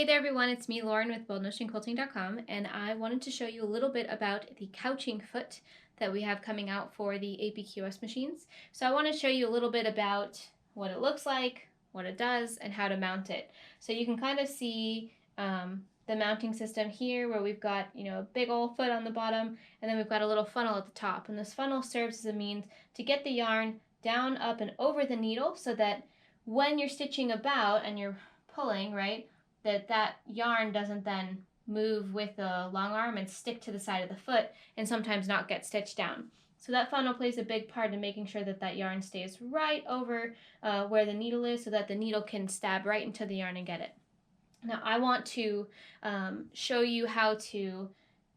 Hey there everyone, it's me Lauren with boldnotionquilting.com, and I wanted to show you a little bit about the couching foot that we have coming out for the APQS machines. So I want to show you a little bit about what it looks like, what it does, and how to mount it. So you can kind of see the mounting system here where we've got, a big old foot on the bottom, and then we've got a little funnel at the top. And this funnel serves as a means to get the yarn down, up, and over the needle so that when you're stitching about and you're pulling, right, that yarn doesn't then move with the long arm and stick to the side of the foot and sometimes not get stitched down. So that funnel plays a big part in making sure that that yarn stays right over where the needle is so that the needle can stab right into the yarn and get it. Now I want to show you how to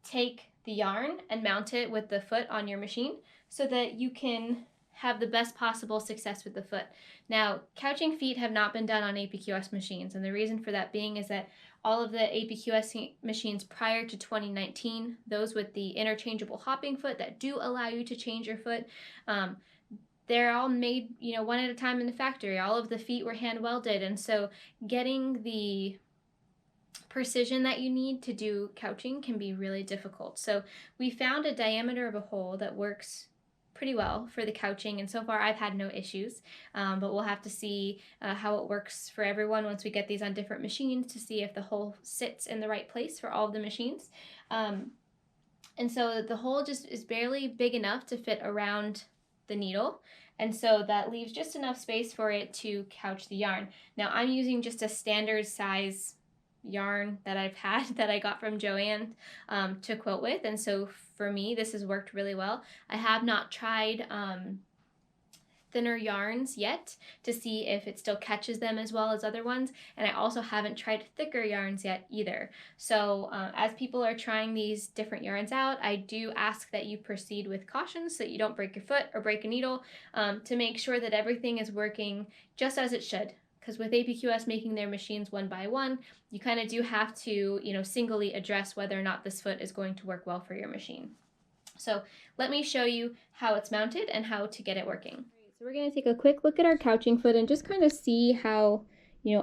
take the yarn and mount it with the foot on your machine so that you can have the best possible success with the foot. Now, couching feet have not been done on APQS machines, and the reason for that being is that all of the APQS machines prior to 2019, those with the interchangeable hopping foot that do allow you to change your foot, they're all made, one at a time in the factory. All of the feet were hand welded, and so getting the precision that you need to do couching can be really difficult. So we found a diameter of a hole that works pretty well for the couching, and so far I've had no issues, but we'll have to see how it works for everyone once we get these on different machines to see if the hole sits in the right place for all of the machines. And so the hole just is barely big enough to fit around the needle, and so that leaves just enough space for it to couch the yarn. Now I'm using just a standard size yarn that I've had that I got from Joann to quilt with, and so for me this has worked really well. I have not tried thinner yarns yet to see if it still catches them as well as other ones, and I also haven't tried thicker yarns yet either. So as people are trying these different yarns out, I do ask that you proceed with caution so that you don't break your foot or break a needle, to make sure that everything is working just as it should. Because with APQS making their machines one by one, you kind of do have to, singly address whether or not this foot is going to work well for your machine. So let me show you how it's mounted and how to get it working. So we're going to take a quick look at our couching foot and just kind of see how,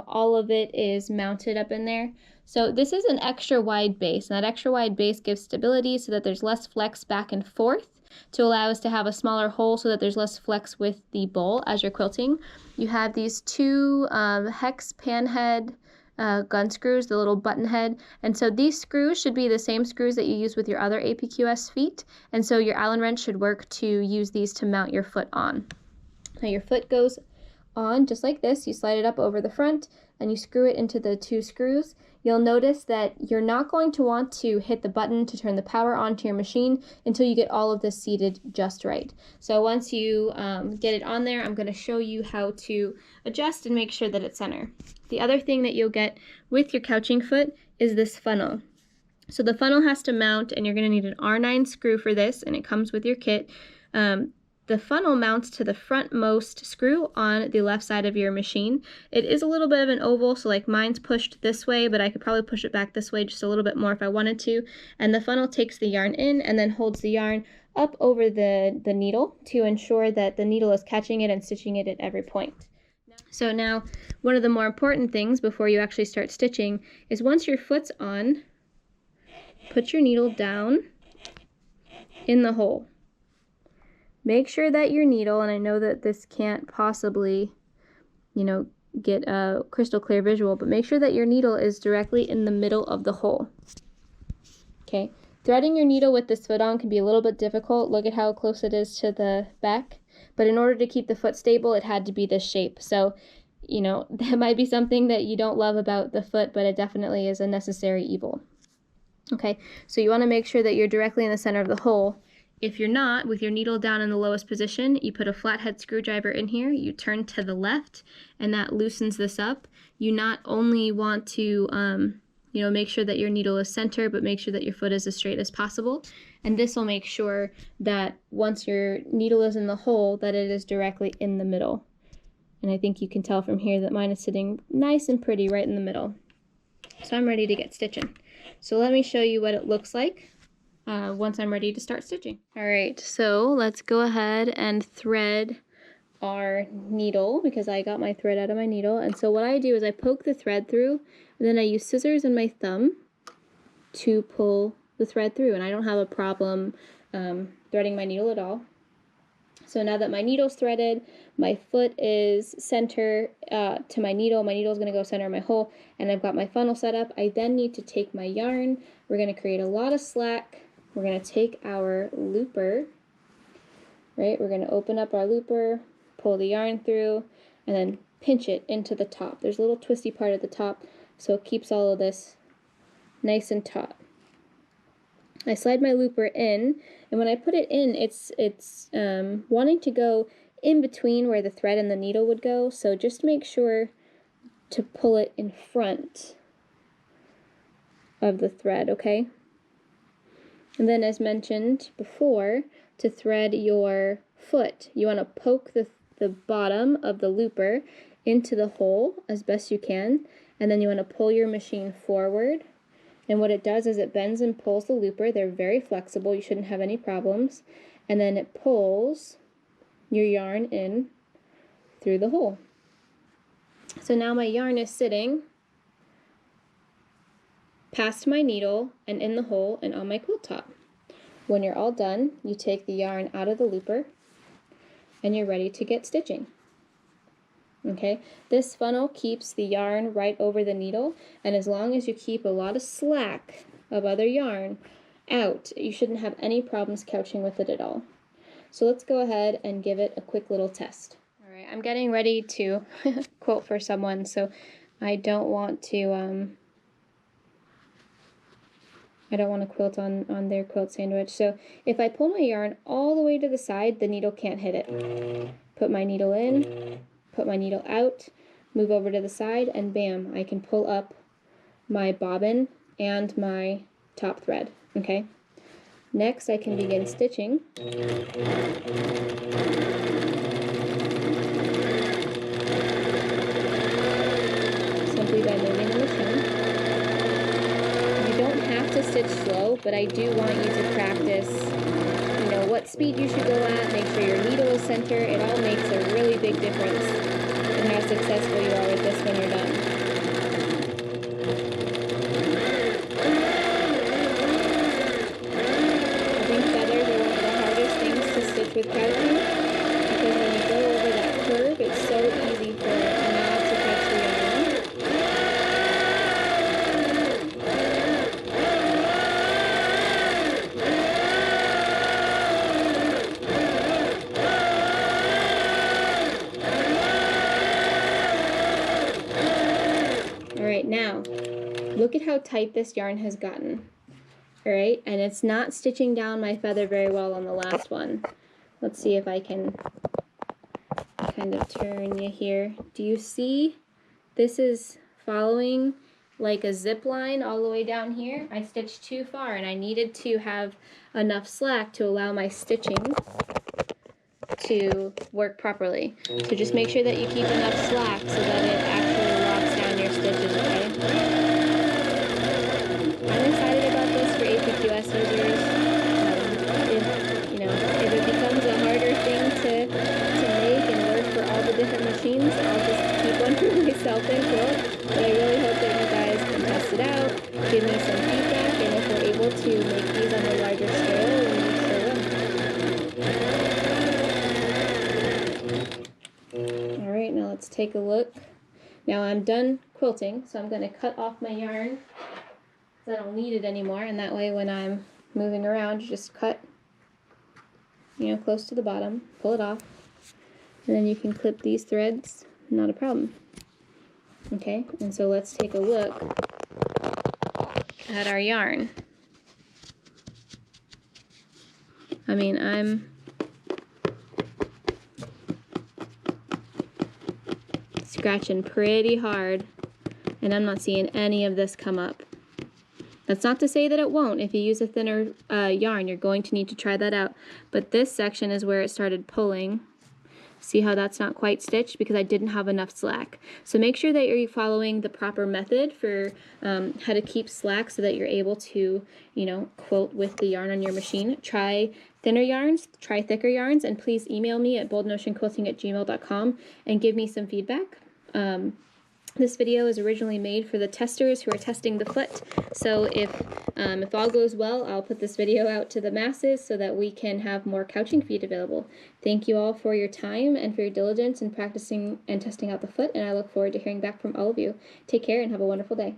all of it is mounted up in there. So this is an extra wide base, and that extra wide base gives stability so that there's less flex back and forth to allow us to have a smaller hole so that there's less flex with the bowl as you're quilting. You have these two hex panhead gun screws, the little button head, and so these screws should be the same screws that you use with your other APQS feet, and so your Allen wrench should work to use these to mount your foot on. Now your foot goes on just like this. You slide it up over the front and you screw it into the two screws. You'll notice that you're not going to want to hit the button to turn the power onto your machine until you get all of this seated just right. So once you get it on there, I'm going to show you how to adjust and make sure that it's center. The other thing that you'll get with your couching foot is this funnel. So the funnel has to mount, and you're going to need an R9 screw for this, and it comes with your kit. The funnel mounts to the frontmost screw on the left side of your machine. It is a little bit of an oval, so like mine's pushed this way, but I could probably push it back this way just a little bit more if I wanted to. And the funnel takes the yarn in and then holds the yarn up over the needle to ensure that the needle is catching it and stitching it at every point. So now, one of the more important things before you actually start stitching is once your foot's on, put your needle down in the hole. Make sure that your needle, and I know that this can't possibly, get a crystal clear visual, but make sure that your needle is directly in the middle of the hole. Okay, threading your needle with this foot on can be a little bit difficult. Look at how close it is to the back, but in order to keep the foot stable, it had to be this shape. So, that might be something that you don't love about the foot, but it definitely is a necessary evil. Okay, so you want to make sure that you're directly in the center of the hole. If you're not, with your needle down in the lowest position, you put a flathead screwdriver in here, you turn to the left, and that loosens this up. You not only want to, make sure that your needle is center, but make sure that your foot is as straight as possible. And this will make sure that once your needle is in the hole, that it is directly in the middle. And I think you can tell from here that mine is sitting nice and pretty right in the middle. So I'm ready to get stitching. So let me show you what it looks like once I'm ready to start stitching. All right, so let's go ahead and thread our needle because I got my thread out of my needle. And so what I do is I poke the thread through, and then I use scissors and my thumb to pull the thread through, and I don't have a problem threading my needle at all. So now that my needle's threaded, my foot is center to my needle is going to go center of my hole, and I've got my funnel set up. I then need to take my yarn. We're going to create a lot of slack. We're going to take our looper, right? We're going to open up our looper, pull the yarn through, and then pinch it into the top. There's a little twisty part at the top, so it keeps all of this nice and taut. I slide my looper in, and when I put it in, it's wanting to go in between where the thread and the needle would go, so just make sure to pull it in front of the thread, okay? And then, as mentioned before, to thread your foot, you want to poke the bottom of the looper into the hole as best you can, and then you want to pull your machine forward. And what it does is it bends and pulls the looper. They're very flexible. You shouldn't have any problems. And then it pulls your yarn in through the hole. So now my yarn is sitting past my needle and in the hole and on my quilt top. When you're all done, you take the yarn out of the looper and you're ready to get stitching. Okay, this funnel keeps the yarn right over the needle, and as long as you keep a lot of slack of other yarn out, you shouldn't have any problems couching with it at all. So let's go ahead and give it a quick little test. All right, I'm getting ready to quilt for someone, so I don't want to quilt on their quilt sandwich. So if I pull my yarn all the way to the side, the needle can't hit it. Put my needle in, put my needle out, move over to the side, and bam, I can pull up my bobbin and my top thread, okay? Next, I can begin stitching. Simply by moving the machine. You don't have to stitch slow, but I do want you to practice, you know, what speed you should go at, make sure your needle is center. It all makes a really big difference in how successful you are with this when you're done. I think feathers are one of the hardest things to stitch with couching, because when you go over that curve, it's so easy for a knot to catch the yarn. Alright, now, look at how tight this yarn has gotten. Alright, and it's not stitching down my feather very well on the last one. Let's see if I can kind of turn you here. Do you see? This is following like a zip line all the way down here. I stitched too far, and I needed to have enough slack to allow my stitching to work properly. So just make sure that you keep enough slack so that it actually locks down your stitches, okay? I'm excited about this for APQS users. If it becomes a harder thing to make and work for all the different machines, I'll just keep one for myself and quilt. But I really hope that you guys can test it out, give me some feedback, and if we're able to make these on a larger scale, we sure will. Alright, now let's take a look. Now I'm done quilting, so I'm going to cut off my yarn because I don't need it anymore, and that way when I'm moving around, you just cut, close to the bottom, pull it off, and then you can clip these threads, not a problem. Okay, and so let's take a look at our yarn. I mean, I'm scratching pretty hard, and I'm not seeing any of this come up. That's not to say that it won't. If you use a thinner yarn, you're going to need to try that out. But this section is where it started pulling. See how that's not quite stitched? Because I didn't have enough slack. So make sure that you're following the proper method for how to keep slack so that you're able to, you know, quilt with the yarn on your machine. Try thinner yarns, try thicker yarns, and please email me at boldnotionquilting@gmail.com and give me some feedback. This video is originally made for the testers who are testing the foot, so if all goes well, I'll put this video out to the masses so that we can have more couching feet available. Thank you all for your time and for your diligence in practicing and testing out the foot, and I look forward to hearing back from all of you. Take care and have a wonderful day.